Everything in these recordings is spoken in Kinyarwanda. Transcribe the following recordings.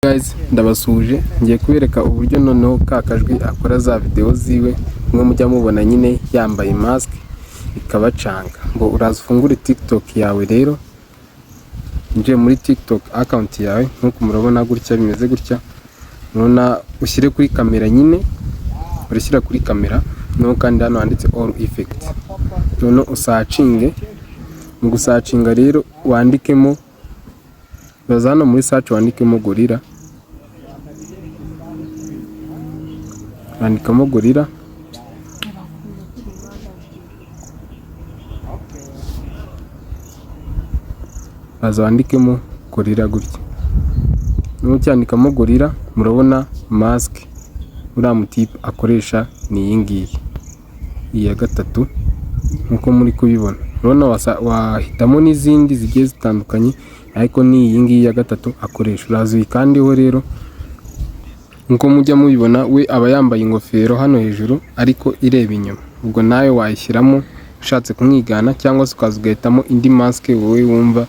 Guys, ndabasuje ngiye kubereka uburyo noneho kakajwi akora za video ziwe mwe mujya mubona nyine yambaye mask ikabacanga ngo uraza ufungure TikTok yawe rero nje muri TikTok account yawe nkuko murabona gutya bimeze gutya nona ushyire kuri kamera nyine urishyira kuri kamera no kandi hano handitse all effect none usacinge mu gusacinga rero wandikemo bazana muri search wandikemo gorilla andikamo gorilla wandikemo gorilla gutya nucyandikamo gorilla murabona mask uriya mutipe akoresha ni iyi ngiyi iya gatatu nkuko muri kubibona urabona wahitamo n'izindi zigiye zitandukanye ariko ni iyi ngiyi ya gatatu akoresha urazuye kandi ho rero nkuko mujya mubibona we aba yambaye ingofero hano hejuru ariko ireba inyuma ubwo nawe wayishyiramo ushatse kumwigana cyangwa se ukazugahitamo indi mask wowe wumva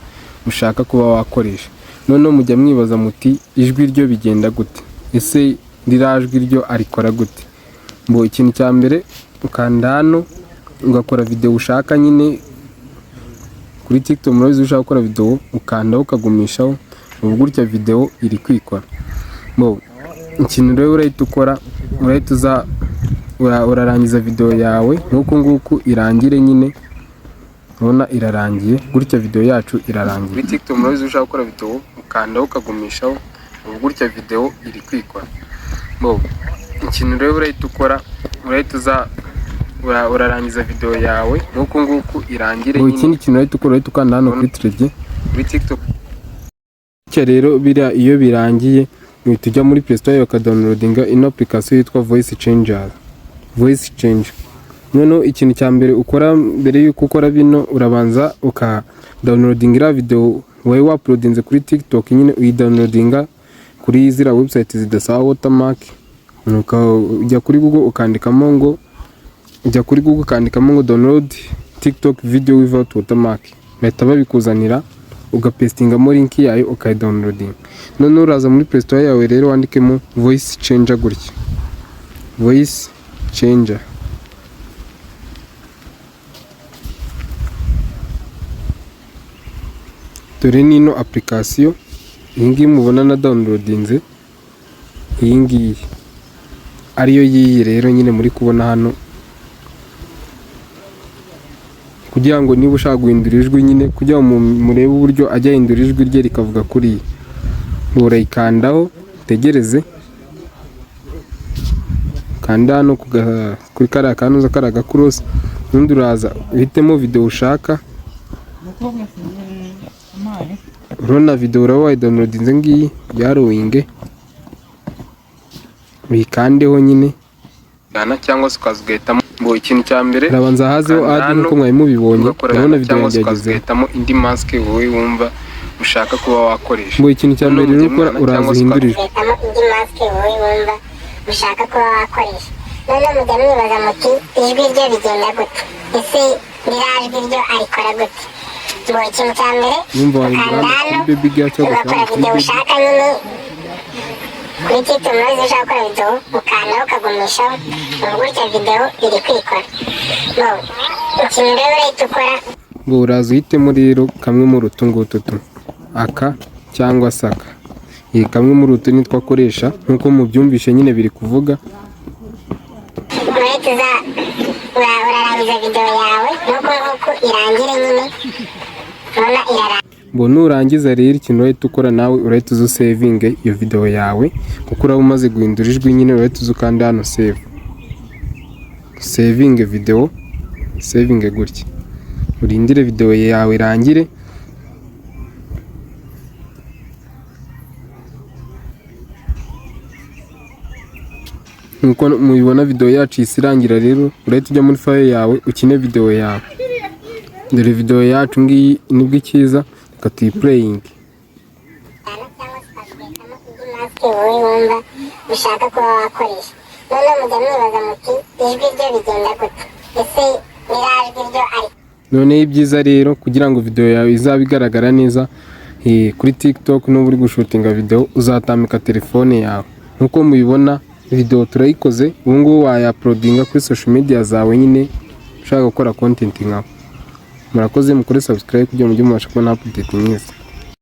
ushaka kuba wakoresha none mujya mwibaza muti ijwi ryo bigenda gute ese rirajwi ryo arikora gute mbo ikintu cya mbere ukanda hano ugakora video ushaka nyine kuri TikTok murabizi ushaka gukora video ukanda ukagumishaho ubu gutya video iri kwikora mbo ikintu rero urahita ukora urahita urarangiza video yawe nkuko nguko irangire nyine urabona irarangiye gutya video yacu irarangiye kuri TikTok murabizi ushaka gukora video ukanda ukagumishaho ubu gutya video iri kwikora mbo ikintu rero urahita ukora urahita urarangiza video yawe nkuko nguko irangire nyine ikindi kintu urahita ukora urahita ukanda hano kuri trade kuri TikTok cyo rero bira iyo birangiye uhita ujya muri Play Store ukadownloadinga ino application yitwa Voice Changer none ikintu cya mbere ukora mbere yuko ukora bino urabanza ukadownloadinga video wowe waploadinze kuri TikTok nyine uyidownloadinga kuri zira website zidasaba watermark ujya kuri Google ukandikamo ngo download TikTok video without watermark bahita babikuzanira ugapestingamo link yayo ukayidownloading none uraza muri Play Store yawe rero wandikemo Voice Changer gutya Voice Changer dore nino application iyi ngiyi mubona na downloadinze iyi ngiyi ariyo yiyi rero nyine muri kubona hano kugira ngo niba ushaka guhindura ijwi nyine kugira ngo murebe uburyo ajya hindura ijwi rye rikavuga kuri urayikandaho tegereze kanda hano kuri kariya kanuza karaga cross nundi uraza uhitemo video ushaka urona video urawa downloadinze ngiyi yarowinge uyikandeho nyine cyangwa se ukazugahitamo ngo ikintu cya mbere rabanza hazeho adi nkuko mwari mubibonye urabona video yageze hitamo indi mask wowe wumva ushaka kuba wakoresha ngo ikintu cya mbere rero ukora uraza uhindurije indi mask wowe wumva ushaka kuba wakoresha none mujya mwibaza muti ijwi ryo bigenda gute ese rirajwi ryo arikora gute ngo ikintu cya mbere ukanda baby girl cyangwa video ushaka nyine kuri TikTok murabizi ushaka gukora video ukanda ukagumishaho ubu gutya video iri kwikora ikintu rero urahita ukora ngo uraza uhitemo rero kamwe muri utu ngutu aka cyangwa se aka iyi kamwe muri utu nitwo akoresha nkuko mubyumvishe nyine biri kuvuga urahita urarangiza video yawe nkuko irangire nyine urabona irarangiye ngo nurangiza rero ikintu urahita ukora nawe urahita uzu saving iyo video yawe kuko uraba umaze guhindura ijwi nyine urahita uzu kandi hano saving video saving gutya urindire video yawe irangire nkuko mubibona video yacu isirangira rero urahita ujya muri file yawe ukine video yawe dore video yacu ngiyi nibwo ikiza kati playing wowe wumva ushaka kuba wakoresha none mujya mwibaza muti ijwi ryo bigenda gute ese rirajwi ryo ari none ibyiza rero kugira ngo video yawe izabe igaragara neza kuri TikTok n'ubu uri gushutinga video uzatambika telefone yawe. Nkuko mubibona video turayikoze, ubu ngubu wayaploadinga kuri social media zawe nyine ushaka gukora content nkawe. Murakoze, mukore subscribe kugira ngo mujye mubasha kubona update nyiza.